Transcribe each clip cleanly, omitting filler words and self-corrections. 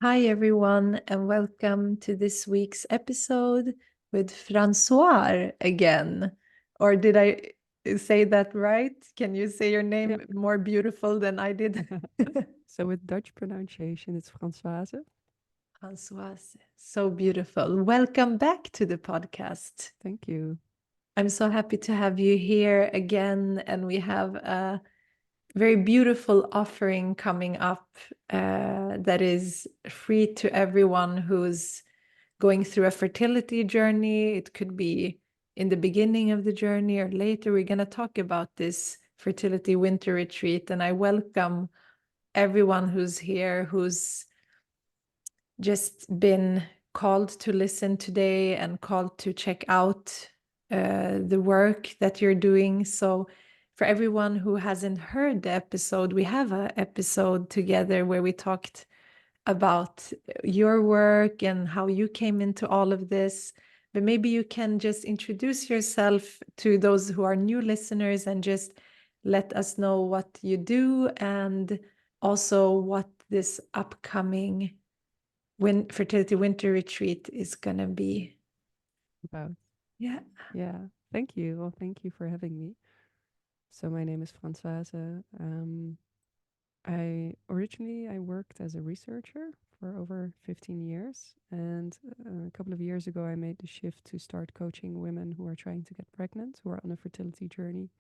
Hi, everyone, and welcome to this week's episode with Françoise again. Or did I say that right? Can you say your Yeah. name more beautiful than I did? So with Dutch pronunciation, it's Françoise. Françoise, so beautiful. Welcome back to the podcast. Thank you. I'm so happy to have you here again, and we have a very beautiful offering coming up that is free to everyone who's going through a fertility journey. It could be in the beginning of the journey or later. We're going to talk about this fertility winter retreat, and I welcome everyone who's here, who's just been called to listen today and called to check out the work that you're doing. So for everyone who hasn't heard the episode, we have an episode together where we talked about your work and how you came into all of this. But maybe you can just introduce yourself to those who are new listeners and just let us know what you do and also what this upcoming fertility winter retreat is gonna be. About Yeah. yeah. Thank you. Well, thank you for having me. So my name is Françoise. I worked as a researcher for over 15 years, and a couple of years ago I made the shift to start coaching women who are trying to get pregnant, who are on a fertility journey.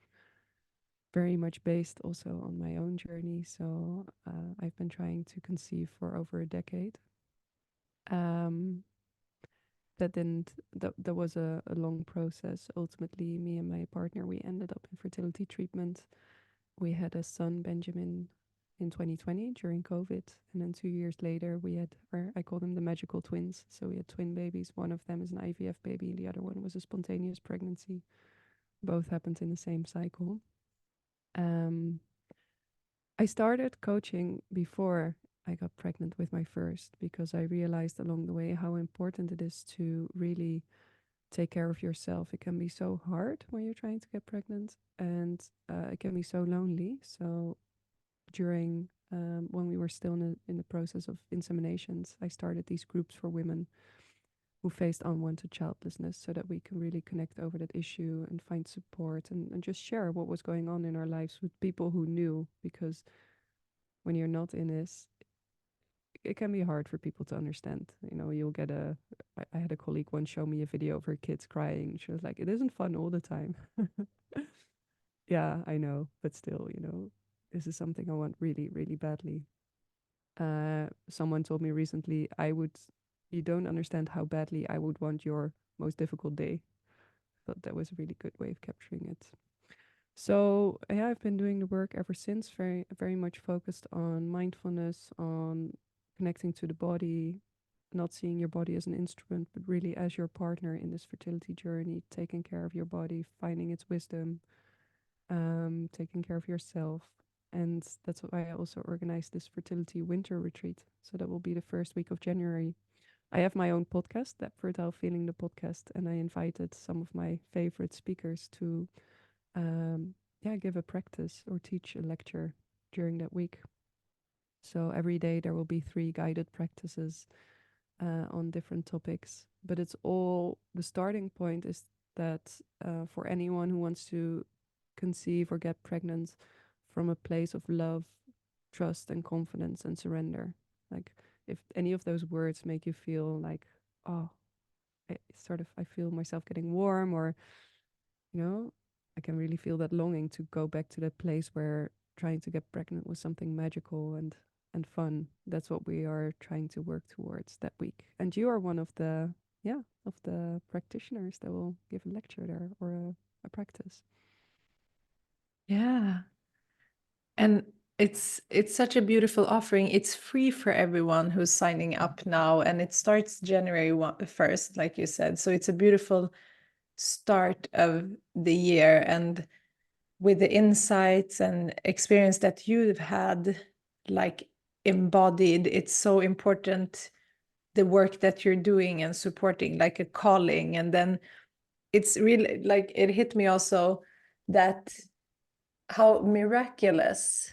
Very much based also on my own journey. So I've been trying to conceive for over a decade. Um, that didn't that was a long process. Ultimately, me and my partner, we ended up in fertility treatment. We had a son, Benjamin, in 2020 during COVID, and then 2 years later we had, or I call them the magical twins. So we had twin babies. One of them is an IVF baby, the other one was a spontaneous pregnancy. Both happened in the same cycle. um I started coaching before I got pregnant with my first, because I realized along the way how important it is to really take care of yourself. It can be so hard when you're trying to get pregnant, and it can be so lonely. So during when we were still in the process of inseminations, I started these groups for women who faced unwanted childlessness, so that we can really connect over that issue and find support, and just share what was going on in our lives with people who knew. Because when you're not in this, it can be hard for people to understand. You'll get I had a colleague once show me a video of her kids crying. She was like, it isn't fun all the time. Yeah, I know, but still, this is something I want really, really badly. Someone told me recently, you don't understand how badly I would want your most difficult day. Thought that was a really good way of capturing it. So yeah, I've been doing the work ever since, very, very much focused on mindfulness, on connecting to the body, not seeing your body as an instrument, but really as your partner in this fertility journey, taking care of your body, finding its wisdom, taking care of yourself. And that's why I also organized this fertility winter retreat. So that will be the first week of January. I have my own podcast, that Fertile Feeling, the podcast, and I invited some of my favorite speakers to give a practice or teach a lecture during that week. So every day there will be 3 guided practices on different topics. But it's all, the starting point is that for anyone who wants to conceive or get pregnant from a place of love, trust, and confidence and surrender. Like, if any of those words make you feel like, oh, I feel myself getting warm, or, you know, I can really feel that longing to go back to that place where trying to get pregnant was something magical and fun. That's what we are trying to work towards that week. And you are one of the, of the practitioners that will give a lecture there, or a practice. Yeah. And it's such a beautiful offering. It's free for everyone who's signing up now, and it starts January 1st, like you said. So it's a beautiful start of the year. And with the insights and experience that you've had, like embodied, it's so important, the work that you're doing and supporting, like a calling. And then it's really like it hit me also that how miraculous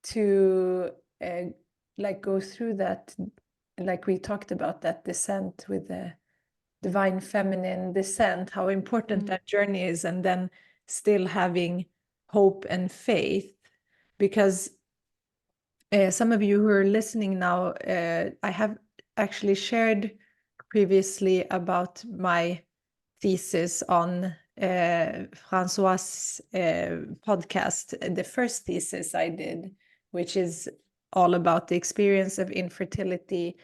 to uh, like go through that like we talked about that descent with the divine feminine descent, how important Mm. that journey is, and then still having hope and faith. Because some of you who are listening now, I have actually shared previously about my thesis on Françoise' podcast, the first thesis I did, which is all about the experience of infertility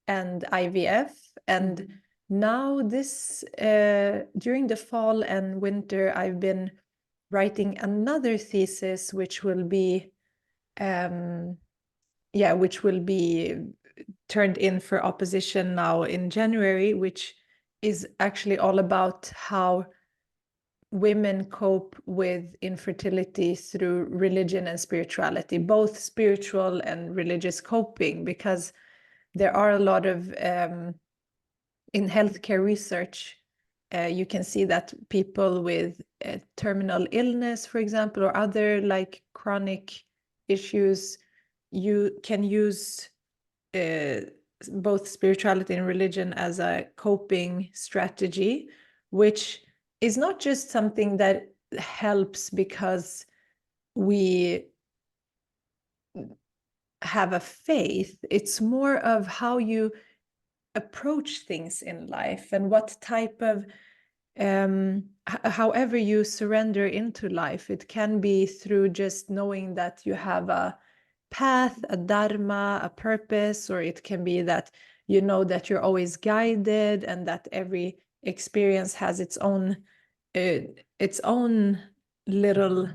and IVF. And now this, during the fall and winter, I've been writing another thesis, which will be, which will be turned in for opposition now in January, which is actually all about how women cope with infertility through religion and spirituality, both spiritual and religious coping, because there are a lot of, in healthcare research, you can see that people with terminal illness, for example, or other like chronic issues, you can use both spirituality and religion as a coping strategy, which is not just something that helps because we have a faith. It's more of how you approach things in life and what type of, however you surrender into life. It can be through just knowing that you have a path, a dharma, a purpose, or it can be that you know that you're always guided and that every experience has its own little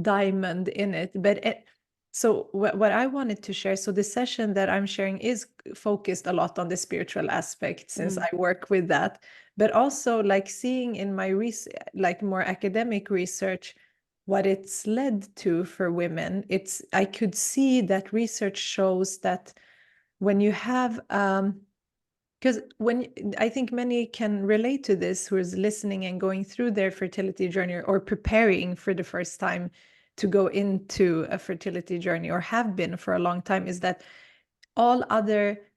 diamond in it. But so what I wanted to share, so the session that I'm sharing is focused a lot on the spiritual aspect, since I work with that, but also like seeing in my like more academic research what it's led to for women. I could see that research shows that when you have, because I think many can relate to this, who is listening and going through their fertility journey or preparing for the first time to go into a fertility journey or have been for a long time, is that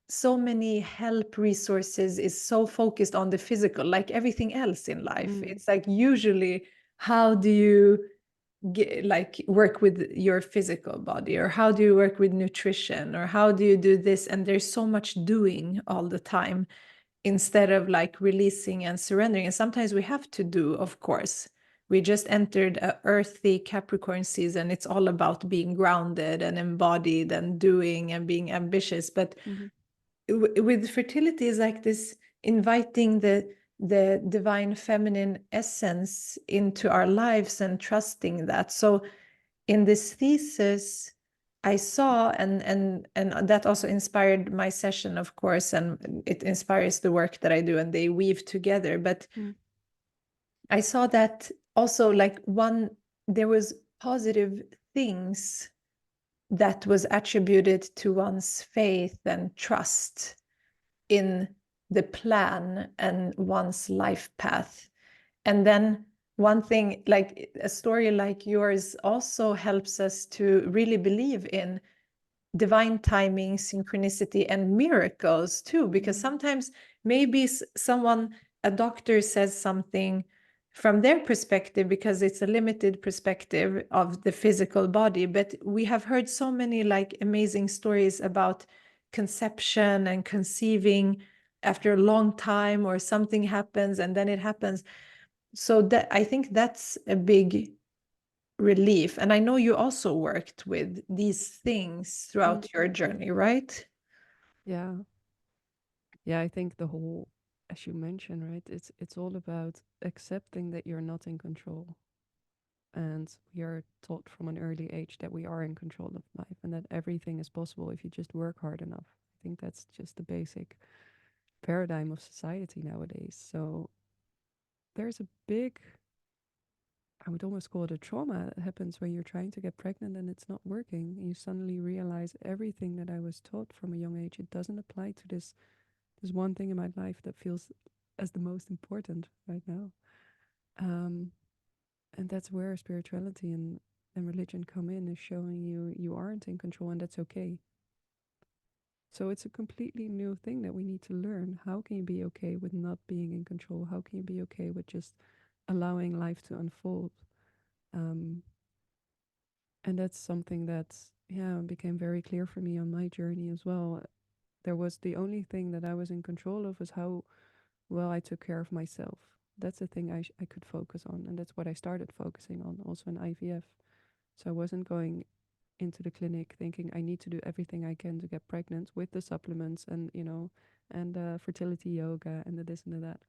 so many help resources is so focused on the physical, like everything else in life. It's like, usually, how do you work with your physical body, or how do you work with nutrition, or how do you do this? And there's so much doing all the time instead of like releasing and surrendering. And sometimes we have to do, of course. We just entered a earthy Capricorn season. It's all about being grounded and embodied and doing and being ambitious. But with fertility is like this, inviting the divine feminine essence into our lives and trusting that. So in this thesis, I saw, and that also inspired my session, of course, and it inspires the work that I do, and they weave together. But I saw that also, like, there was positive things that was attributed to one's faith and trust in the plan and one's life path. And then one thing, like a story like yours, also helps us to really believe in divine timing, synchronicity, and miracles too. Because sometimes maybe a doctor says something from their perspective because it's a limited perspective of the physical body. But we have heard so many like amazing stories about conception and conceiving after a long time, or something happens and then it happens. So that, I think that's a big relief. And I know you also worked with these things throughout your journey, right? Yeah. Yeah, I think the whole, as you mentioned, right, it's all about accepting that you're not in control. And we are taught from an early age that we are in control of life and that everything is possible if you just work hard enough. I think that's just the basic paradigm of society nowadays. So there's a big, I would almost call it a trauma that happens when you're trying to get pregnant and it's not working. You suddenly realize everything that I was taught from a young age, it doesn't apply to this one thing in my life that feels as the most important right now. Um, and that's where spirituality and religion come in, is showing you you aren't in control, and that's okay. So it's a completely new thing that we need to learn. How can you be okay with not being in control? How can you be okay with just allowing life to unfold? Um, and that's something that, yeah, became very clear for me on my journey as well. There was the only thing that I was in control of was how well I took care of myself. That's the thing I could focus on. And that's what I started focusing on also in IVF. So I wasn't going into the clinic thinking I need to do everything I can to get pregnant with the supplements and, and fertility yoga and the this and the that.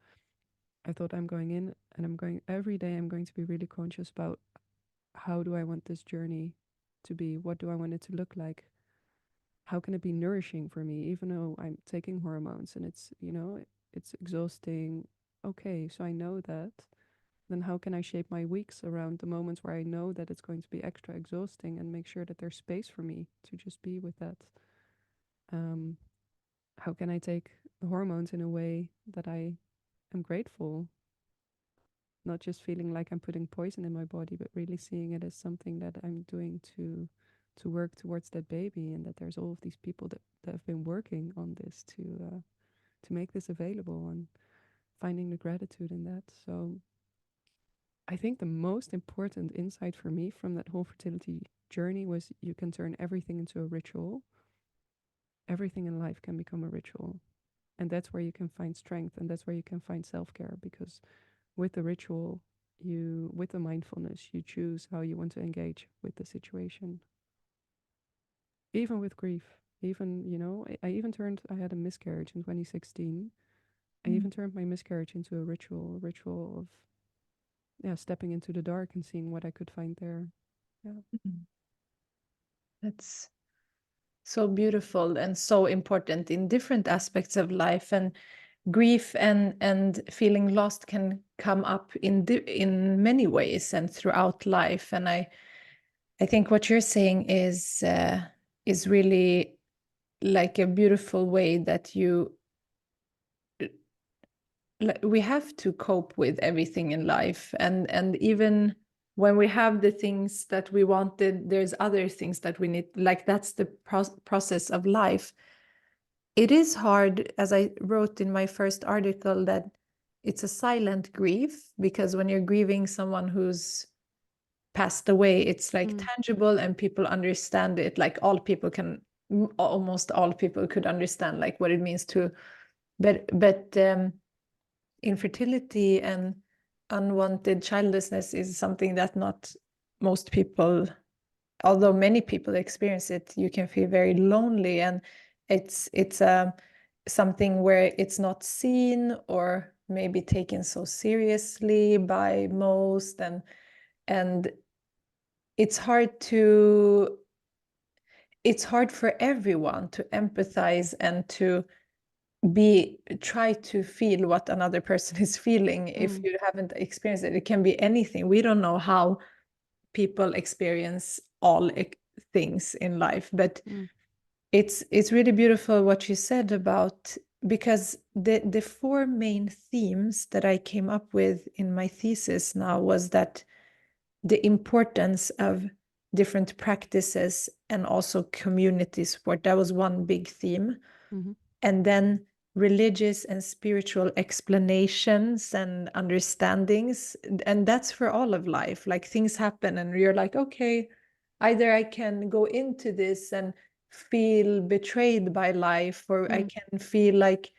I thought I'm going in and I'm going every day, I'm going to be really conscious about how do I want this journey to be? What do I want it to look like? How can it be nourishing for me, even though I'm taking hormones and it's exhausting? Okay, so I know that. Then how can I shape my weeks around the moments where I know that it's going to be extra exhausting and make sure that there's space for me to just be with that? Um, how can I take the hormones in a way that I am grateful, not just feeling like I'm putting poison in my body, but really seeing it as something that I'm doing to work towards that baby, and that there's all of these people that have been working on this to make this available, and finding the gratitude in that. So I think the most important insight for me from that whole fertility journey was you can turn everything into a ritual. Everything in life can become a ritual. And that's where you can find strength, and that's where you can find self-care, because with the ritual, with the mindfulness, you choose how you want to engage with the situation. Even with grief, even, I had a miscarriage in 2016. I Mm. even turned my miscarriage into a ritual of, yeah, stepping into the dark and seeing what I could find there. Yeah. Mm. That's so beautiful and so important in different aspects of life. And grief and feeling lost can come up in many ways and throughout life. And I think what you're saying is really like a beautiful way that we have to cope with everything in life, and even when we have the things that we wanted, there's other things that we need, like that's the process of life. It is hard, as I wrote in my first article, that it's a silent grief, because when you're grieving someone who's passed away, it's like tangible and people understand it, like all people can, almost all people could understand like what it means to, but infertility and unwanted childlessness is something that not most people, although many people experience it, you can feel very lonely, and it's something where it's not seen or maybe taken so seriously by most, and it's hard to it's hard for everyone to empathize and to try to feel what another person is feeling if you haven't experienced it. It can be anything. We don't know how people experience all things in life, but it's really beautiful what you said about, because the four main themes that I came up with in my thesis now was that the importance of different practices and also community support, that was one big theme. And then religious and spiritual explanations and understandings, and that's for all of life. Like things happen and you're like, okay, either I can go into this and feel betrayed by life, or I can feel like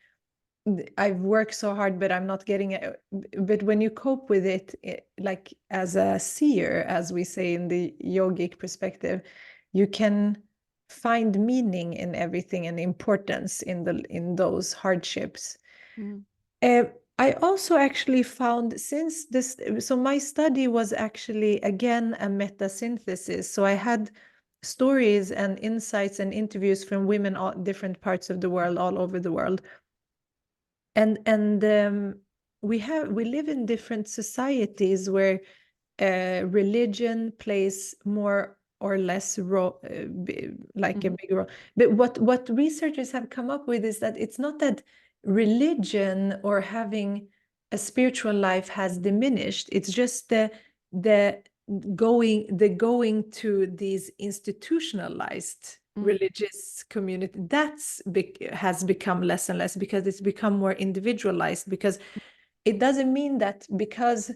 I've worked so hard but I'm not getting it. But when you cope with it, like as a seer, as we say in the yogic perspective, you can find meaning in everything and importance in those hardships. Uh, I also actually found, since this, so my study was actually again a meta synthesis. So I had stories and insights and interviews from women all different parts of the world, all over the world, and we live in different societies where religion plays more or less role, like a big role. But what researchers have come up with is that it's not that religion or having a spiritual life has diminished. It's just the going to these institutionalized Mm. religious community, has become less and less because it's become more individualized. Because it doesn't mean that because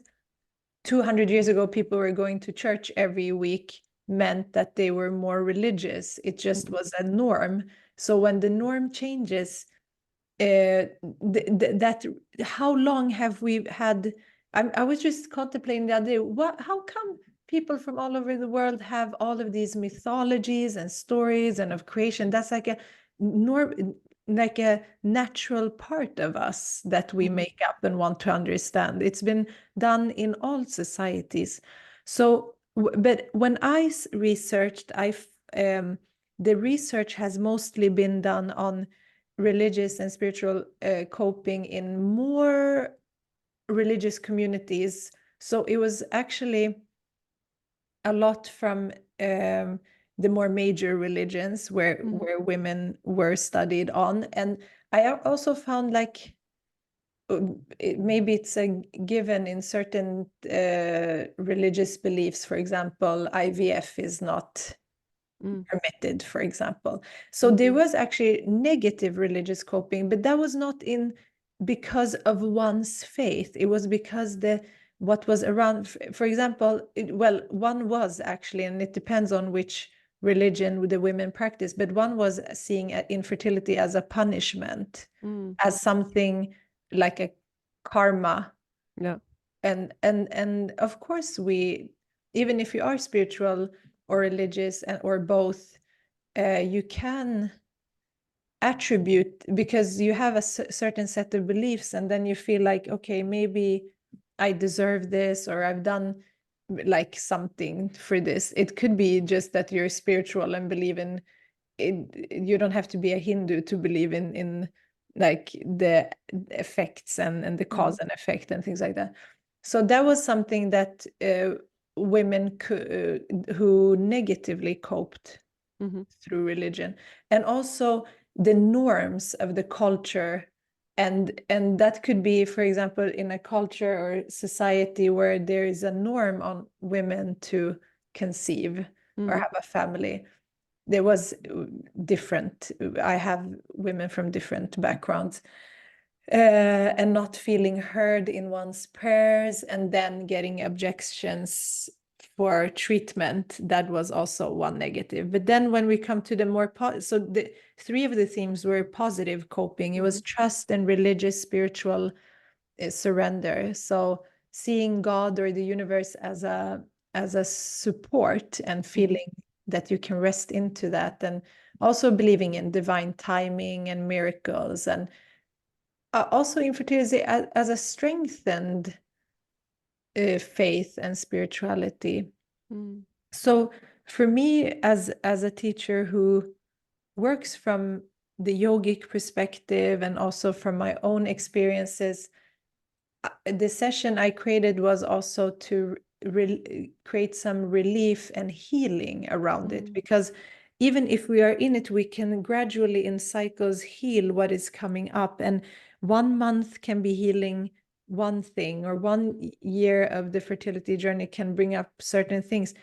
200 years ago people were going to church every week meant that they were more religious. It just Mm. was a norm. So when the norm changes, that how long have we had? I was just contemplating the other day, how come people from all over the world have all of these mythologies and stories and of creation? That's like a norm, like a natural part of us that we Mhm. make up and want to understand. It's been done in all societies. So but when I researched, the research has mostly been done on religious and spiritual coping in more religious communities. So it was actually a lot from the more major religions Mhm. where women were studied on. And I also found like maybe it's a given in certain religious beliefs. For example, IVF is not Mm. permitted, for example. So Mhm. there was actually negative religious coping, but that was not in because of one's faith. It was because the what was around. For example, well, one was actually, and it depends on which religion the women practice, but one was seeing infertility as a punishment, Mm. as something like a karma. Yeah. And of course, we, even if you are spiritual or religious or both, you can attribute, because you have a certain set of beliefs, and then you feel like, okay, maybe I deserve this, or I've done like something for this. It could be just that you're spiritual and believe in it. You don't have to be a Hindu to believe in like the effects and the cause Mhm. and effect and things like that. So that was something that women who negatively coped Mhm. through religion, and also the norms of the culture. And that could be, for example, in a culture or society where there is a norm on women to conceive or Mm. have a family. There was different, I have women from different backgrounds, and not feeling heard in one's prayers, and then getting objections for treatment. That was also one negative. But then when we come to the more so the three of the themes were positive coping. It was Mhm. trust and religious spiritual surrender. So seeing God or the universe as a support, and Mhm. feeling that you can rest into that, and also believing in divine timing and miracles, and also infertility as a strengthened faith and spirituality. Mm. So for me, as a teacher who works from the yogic perspective and also from my own experiences, the session I created was also to create some relief and healing around it. Mm. Because even if we are in it, we can gradually in cycles heal what is coming up. And 1 month can be healing one thing, or 1 year of the fertility journey can bring up certain things.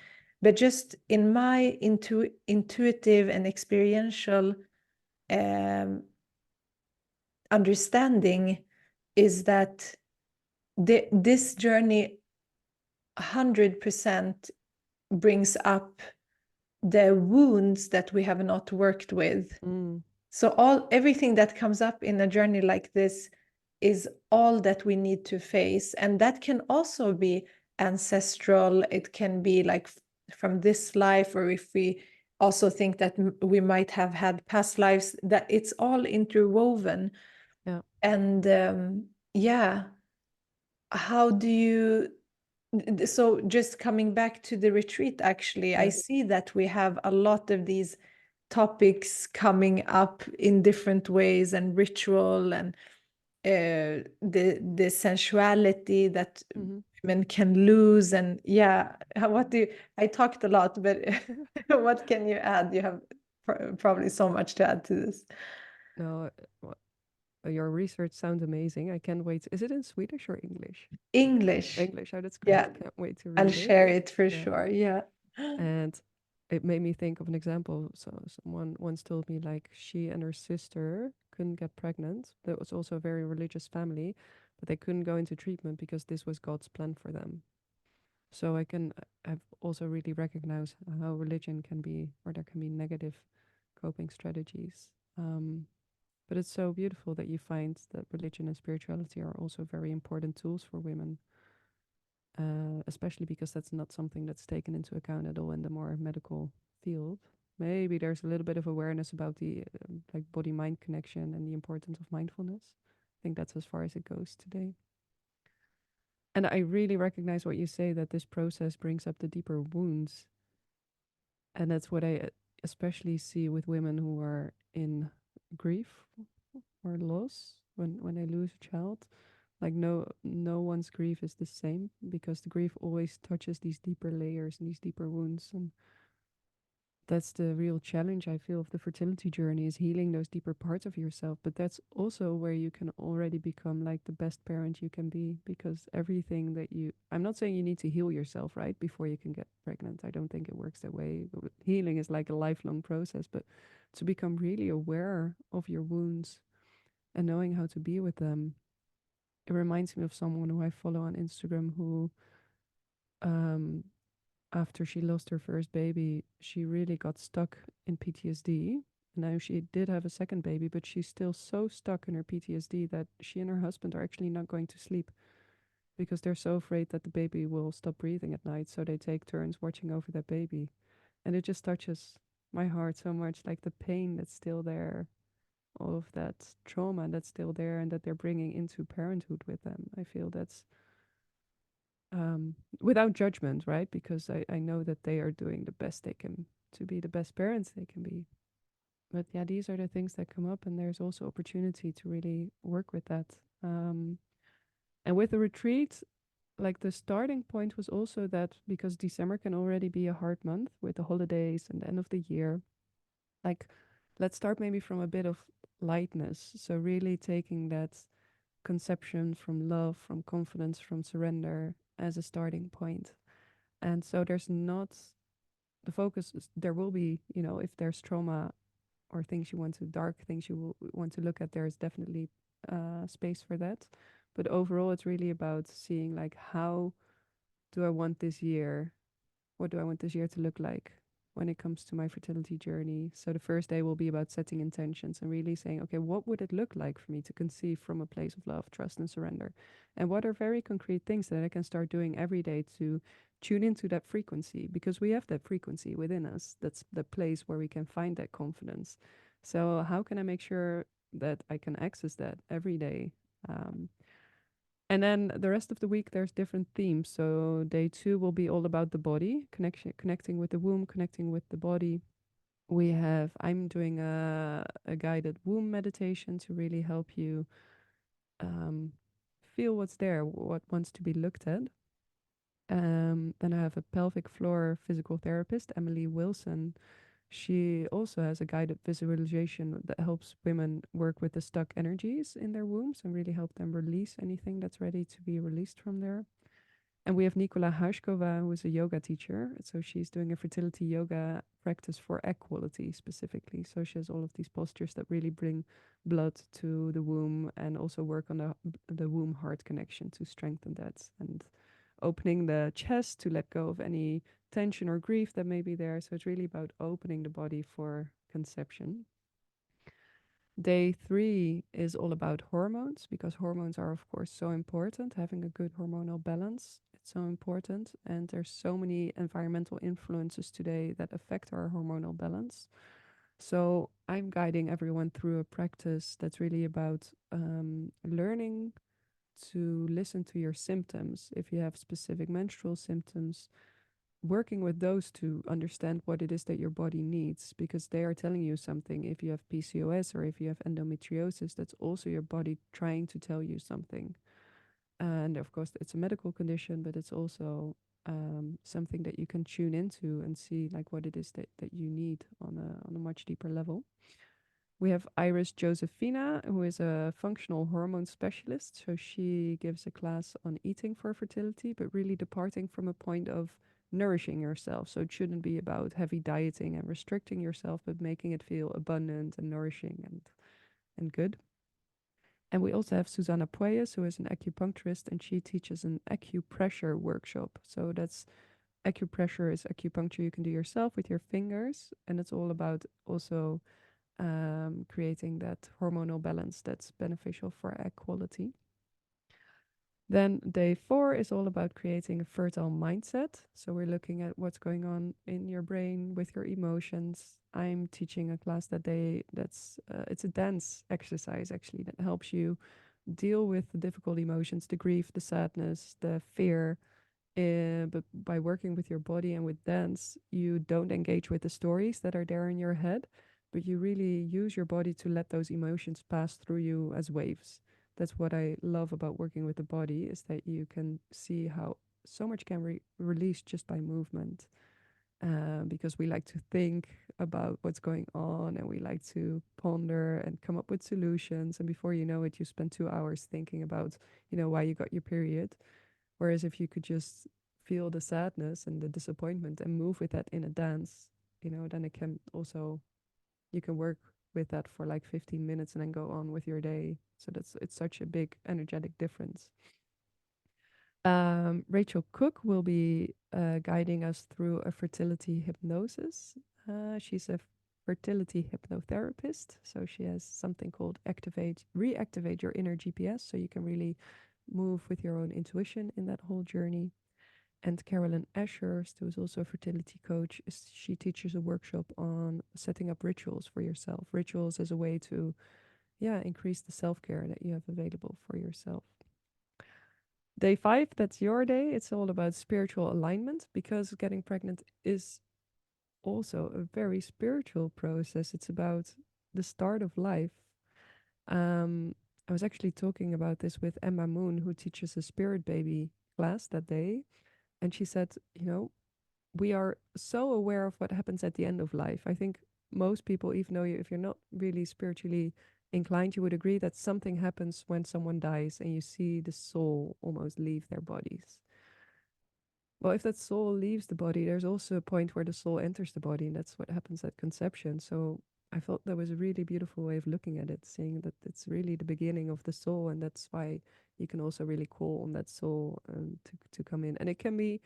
But just in my intuitive and experiential um, understanding, is that this journey 100% brings up the wounds that we have not worked with. Mm. So everything that comes up in a journey like this is all that we need to face. And that can also be ancestral. It can be like from this life, or if we also think that we might have had past lives, that it's all interwoven. Yeah. And yeah, how do you, so just coming back to the retreat, actually, I Yeah. see that we have a lot of these topics coming up in different ways, and ritual, and the sensuality that Mhm. women can lose. And yeah, what do you, I talked a lot, but what can you add? You have probably so much to add to this. No, your research sounds amazing. I can't wait. Is it in Swedish or English? English. English. Oh, that's great. Yeah, Can't wait to I'll read it. share it for Yeah. sure. Yeah. And it made me think of an example. So someone once told me like she and her sister couldn't get pregnant. That was also a very religious family, but they couldn't go into treatment because this was God's plan for them. So I've also really recognized how religion can be, or there can be negative coping strategies. But it's so beautiful that you find that religion and spirituality are also very important tools for women, especially because that's not something that's taken into account at all in the more medical field. Maybe there's a little bit of awareness about the like body mind connection and the importance of mindfulness. I think that's as far as it goes today. And I really recognize what you say, that this process brings up the deeper wounds. And that's what I especially see with women who are in grief or loss when they lose a child. Like no one's grief is the same, because the grief always touches these deeper layers and these deeper wounds. And that's the real challenge I feel of the fertility journey, is healing those deeper parts of yourself. But that's also where you can already become like the best parent you can be, because everything that I'm not saying you need to heal yourself right before you can get pregnant. I don't think it works that way. Healing is like a lifelong process, but to become really aware of your wounds and knowing how to be with them. It reminds me of someone who I follow on Instagram who um after she lost her first baby, she really got stuck in PTSD. Now she did have a second baby, but she's still so stuck in her PTSD that she and her husband are actually not going to sleep because they're so afraid that the baby will stop breathing at night. So they take turns watching over that baby. And it just touches my heart so much, like the pain that's still there, all of that trauma that's still there, and that they're bringing into parenthood with them. I feel that's without judgment, right? Because I know that they are doing the best they can to be the best parents they can be. But yeah, these are the things that come up, and there's also opportunity to really work with that. Um, and with the retreat, like the starting point was also that because December can already be a hard month with the holidays and the end of the year, like let's start maybe from a bit of lightness. So really taking that conception from love, from confidence, from surrender as a starting point. And so there's not the focus there will be, if there's trauma or things you want to dark things you will want to look at, there's definitely space for that. But overall, it's really about seeing like, how do I want this year what do I want this year to look like when it comes to my fertility journey? So the first day will be about setting intentions and really saying, okay, what would it look like for me to conceive from a place of love, trust, and surrender? And what are very concrete things that I can start doing every day to tune into that frequency? Because we have that frequency within us. That's the place where we can find that confidence. So how can I make sure that I can access that every day? Um, and then the rest of the week, there's different themes. So day 2 will be all about the body, connecting with the womb, connecting with the body. I'm doing a guided womb meditation to really help you um, feel what's there, what wants to be looked at. Then I have a pelvic floor physical therapist, Emily Wilson. She also has a guided visualization that helps women work with the stuck energies in their wombs and really help them release anything that's ready to be released from there. And we have Nicola Hauskova, who is a yoga teacher. So she's doing a fertility yoga practice for egg quality specifically. So she has all of these postures that really bring blood to the womb and also work on the womb heart connection to strengthen that, and opening the chest to let go of any tension or grief that may be there. So it's really about opening the body for conception. Day 3 is all about hormones, because hormones are, of course, so important. Having a good hormonal balance, it's so important. And there's so many environmental influences today that affect our hormonal balance. So I'm guiding everyone through a practice that's really about learning to listen to your symptoms. If you have specific menstrual symptoms, working with those to understand what it is that your body needs, because they are telling you something. If you have PCOS or if you have endometriosis, that's also your body trying to tell you something. And of course, it's a medical condition, but it's also something that you can tune into and see like what it is that you need on a much deeper level. We have Iris Josephina, who is a functional hormone specialist. So she gives a class on eating for fertility, but really departing from a point of nourishing yourself. So it shouldn't be about heavy dieting and restricting yourself, but making it feel abundant and nourishing and good. And we also have Susanna Pueyes, who is an acupuncturist, and she teaches an acupressure workshop. So that's acupressure is acupuncture you can do yourself with your fingers, and it's all about also creating that hormonal balance that's beneficial for egg quality. Then day 4 is all about creating a fertile mindset. So we're looking at what's going on in your brain with your emotions. I'm teaching a class that day that's it's a dance exercise actually that helps you deal with the difficult emotions, the grief, the sadness, the fear. But by working with your body and with dance, you don't engage with the stories that are there in your head, but you really use your body to let those emotions pass through you as waves. That's what I love about working with the body, is that you can see how so much can release just by movement. Because we like to think about what's going on, and we like to ponder and come up with solutions. And before you know it, you spend 2 hours thinking about, why you got your period. Whereas if you could just feel the sadness and the disappointment and move with that in a dance, then it can also, you can work with that for like 15 minutes and then go on with your day. So it's such a big energetic difference. Rachel Cook will be guiding us through a fertility hypnosis. She's a fertility hypnotherapist. So she has something called reactivate your inner GPS. So you can really move with your own intuition in that whole journey. And Carolyn Ashurst, who is also a fertility coach, she teaches a workshop on setting up rituals for yourself. Rituals as a way to, increase the self-care that you have available for yourself. Day 5, that's your day. It's all about spiritual alignment, because getting pregnant is also a very spiritual process. It's about the start of life. I was actually talking about this with Emma Moon, who teaches a spirit baby class that day. And she said, we are so aware of what happens at the end of life. I think most people, even though if you're not really spiritually inclined, you would agree that something happens when someone dies and you see the soul almost leave their bodies. Well, if that soul leaves the body, there's also a point where the soul enters the body, and that's what happens at conception. So I thought that was a really beautiful way of looking at it, saying that it's really the beginning of the soul, and that's why you can also really call on that soul to come in. And it can be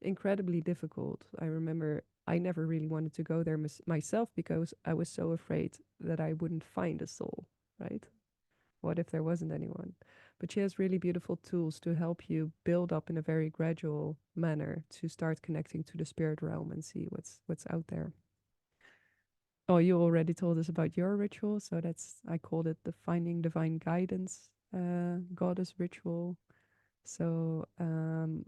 incredibly difficult. I remember I never really wanted to go there myself, because I was so afraid that I wouldn't find a soul, right? What if there wasn't anyone? But she has really beautiful tools to help you build up in a very gradual manner to start connecting to the spirit realm and see what's out there. Oh, you already told us about your ritual, so I called it the Finding Divine Guidance Goddess ritual. So I'm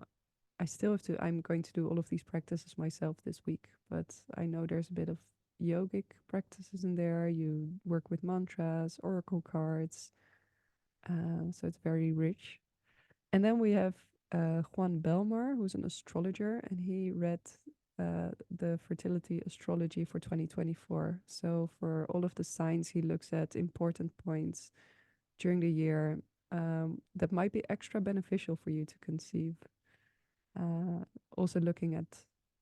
going to do all of these practices myself this week, but I know there's a bit of yogic practices in there. You work with mantras, oracle cards, so it's very rich. And then we have Juan Belmar, who's an astrologer, and he read the fertility astrology for 2024. So for all of the signs, he looks at important points during the year that might be extra beneficial for you to conceive. Also looking at,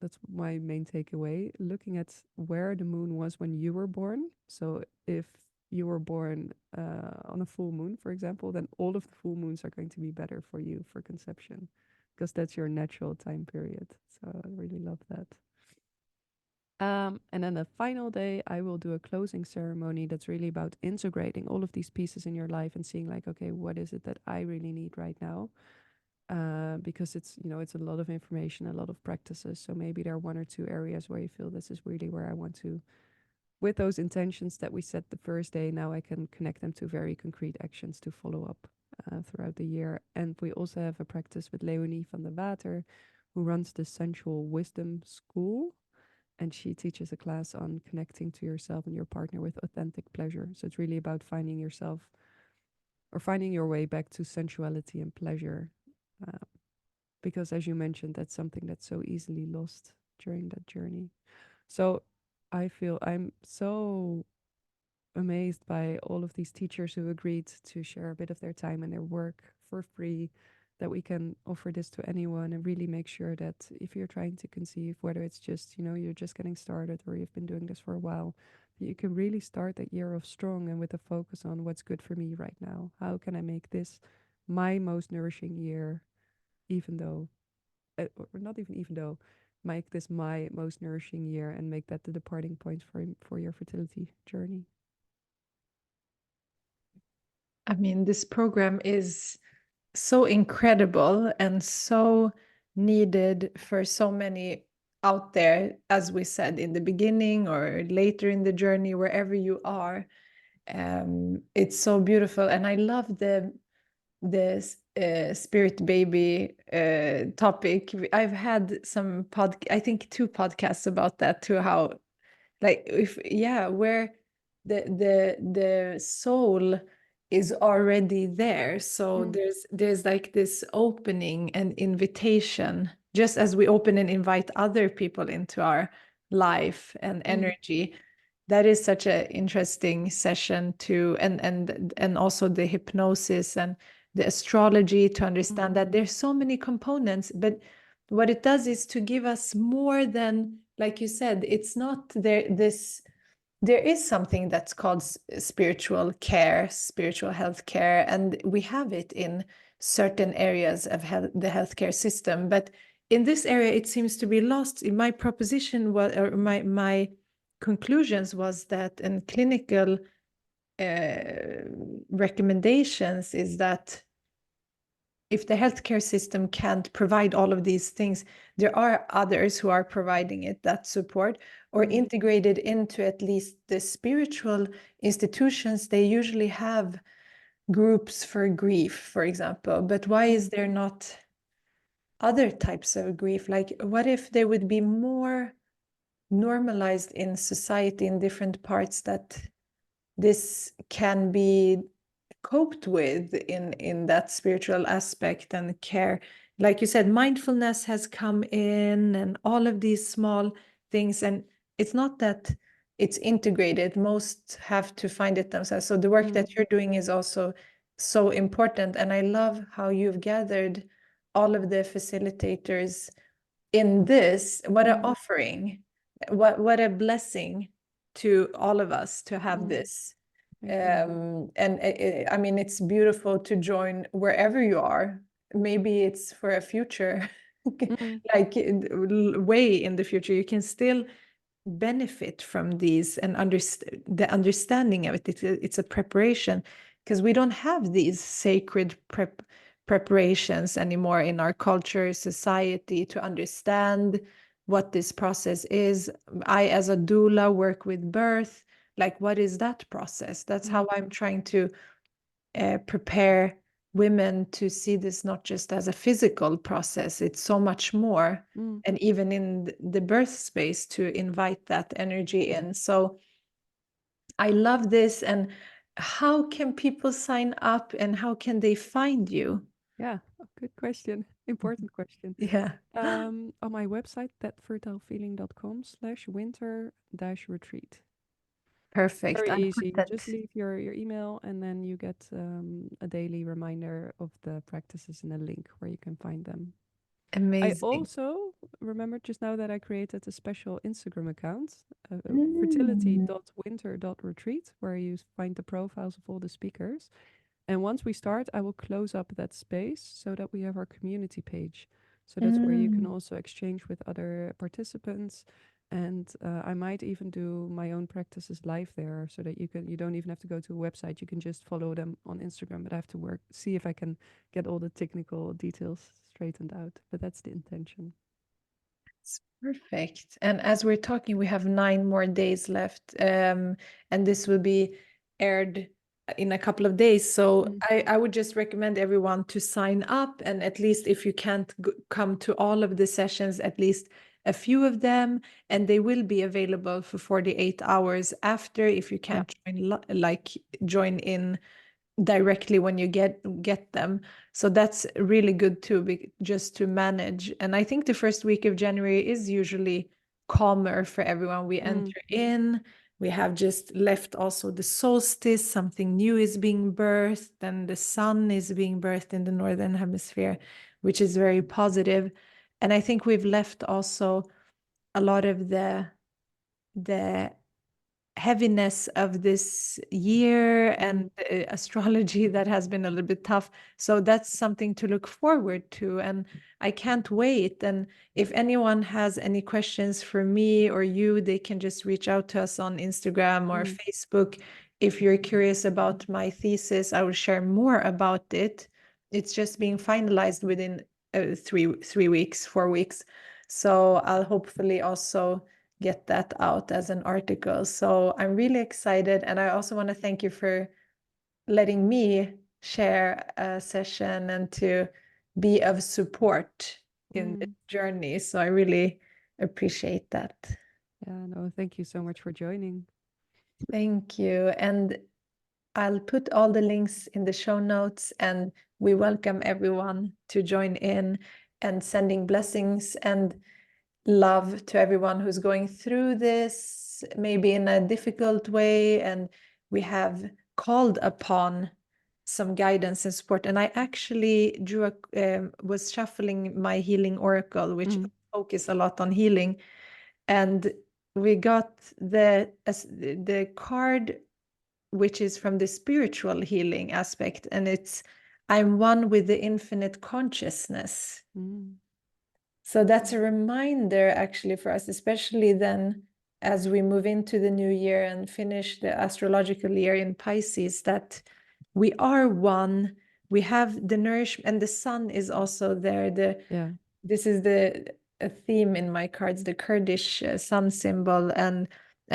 that's my main takeaway, looking at where the moon was when you were born. So if you were born on a full moon, for example, then all of the full moons are going to be better for you for conception, because that's your natural time period. So I really love that. And then the final day, I will do a closing ceremony that's really about integrating all of these pieces in your life and seeing like, okay, what is it that I really need right now? Because it's a lot of information, a lot of practices. So maybe there are 1 or 2 areas where you feel this is really where I want to, with those intentions that we set the first day, now I can connect them to very concrete actions to follow up throughout the year. And we also have a practice with Leonie van der Water, who runs the Sensual Wisdom School. And she teaches a class on connecting to yourself and your partner with authentic pleasure. So it's really about finding yourself, or finding your way back to sensuality and pleasure. Uh, because as you mentioned, that's something that's so easily lost during that journey. So I feel I'm so amazed by all of these teachers who agreed to share a bit of their time and their work for free that we can offer this to anyone and really make sure that if you're trying to conceive, whether it's just, you're just getting started or you've been doing this for a while, that you can really start that year off strong and with a focus on what's good for me right now. How can I make this my most nourishing year, even though, or not even though, make this my most nourishing year and make that the departing point for your fertility journey. I mean, this program is so incredible and so needed for so many out there, as we said in the beginning or later in the journey, wherever you are. It's so beautiful, and I love the spirit baby topic. I've had some I think 2 podcasts about that too. How, like, if, yeah, where the soul is already there, so Mm, there's like this opening and invitation, just as we open and invite other people into our life and mm, energy. That is such an interesting session too, and also the hypnosis and the astrology, to mm, understand that there's so many components. But what it does is to give us more than, like you said, it's not there. There is something that's called spiritual care, spiritual health care, and we have it in certain areas of the healthcare system. But in this area, it seems to be lost. In my proposition was, or my conclusions was that, and clinical recommendations is that if the healthcare system can't provide all of these things, there are others who are providing it, that support, or mm, integrated into at least the spiritual institutions. They usually have groups for grief, for example. But why mm, is there not other types of grief? Like, what if they would be more normalized in society in different parts, that this can be coped with in that spiritual aspect and care? Like you said, mindfulness has come in, and all of these small things, and it's not that it's integrated. Most have to find it themselves. So the work mm, that you're doing is also so important, and I love how you've gathered all of the facilitators in this. What an mm, offering, what a blessing to all of us to have mm. this. Thank you. And I mean, it's beautiful to join wherever you are. Maybe it's for a future, Mm, like way in the future, you can still benefit from these and the understanding of it. It's a preparation, because we don't have these sacred preparations anymore in our culture, society, to understand what this process is. I, as a doula, work with birth. Like, what is that process? That's mm, how I'm trying to prepare women to see this not just as a physical process, it's so much more. mm. And even in the birth space, to invite that energy in. So I love this. And how can people sign up, and how can they find you? Yeah, good question. Important question. Yeah, On my website, thatfertileFeeling.com/winter-retreat. perfect. Very I put easy. that. Just leave your email and then you get a daily reminder of the practices and a link where you can find them. I Amazing. also remembered just now that I created a special Instagram account, Mm. fertility.winter.retreat, where you find the profiles of all the speakers. And once we start, I will close up that space so that we have our community page. So that's where you can Mm. also exchange with other participants. And I might even do my own practices live there, so that you don't even have to go to a website. You can just follow them on Instagram. But I have to see if I can get all the technical details straightened out. But that's the intention. It's perfect. And as we're talking, we have 9 more days left, and this will be aired in a couple of days. So Mm. I would just recommend everyone to sign up, and at least, if you can't come to all of the sessions, at least a few of them, and they will be available for 48 hours after, if you Yeah. can't join in directly when you get them. So that's really good too, just to manage. And I think the first week of January is usually calmer for everyone. We Mm. enter in, we have just left also the solstice, something new is being birthed, and the sun is being birthed in the northern hemisphere, which is very positive. And I think we've left also a lot of the heaviness of this year and astrology that has been a little bit tough. So that's something to look forward to, and I can't wait. And if anyone has any questions for me or you, they can just reach out to us on Instagram or Facebook. If you're curious about my thesis, I will share more about it. It's just being finalized within 3 weeks, 4 weeks. So I'll hopefully also get that out as an article. So I'm really excited. And I also want to thank you for letting me share a session and to be of support in this journey. So I really appreciate that. Yeah, no, thank you so much for joining. Thank you. And I'll put all the links in the show notes, and we welcome everyone to join in, and sending blessings and love to everyone who's going through this, maybe in a difficult way. And we have called upon some guidance and support. And I actually was shuffling my healing oracle, which focus a lot on healing. And we got the card, which is from the spiritual healing aspect. And it's, I'm one with the infinite consciousness. So that's a reminder actually for us, especially then as we move into the new year and finish the astrological year in Pisces, that we are one. We have the nourishment, and the sun is also there. This is a theme in my cards, the Kurdish sun symbol, and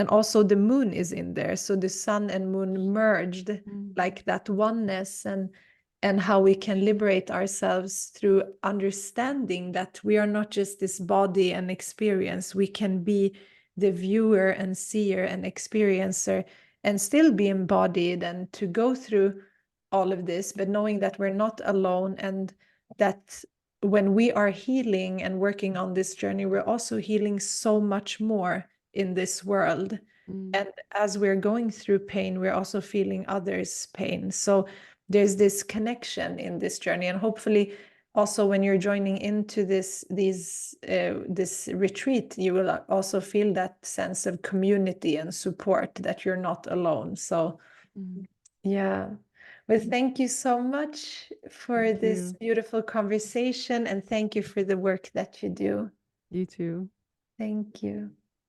also the moon is in there. So the sun and moon merged, like that oneness, and how we can liberate ourselves through understanding that we are not just this body and experience. We can be the viewer and seer and experiencer and still be embodied and to go through all of this, but knowing that we're not alone, and that when we are healing and working on this journey, we're also healing so much more in this world. And as we're going through pain, we're also feeling others' pain. So there's this connection in this journey, and hopefully also when you're joining into this retreat, you will also feel that sense of community and support, that you're not alone. So yeah. Well, thank you so much for this beautiful conversation, and thank you for the work that you do. You too. Thank you.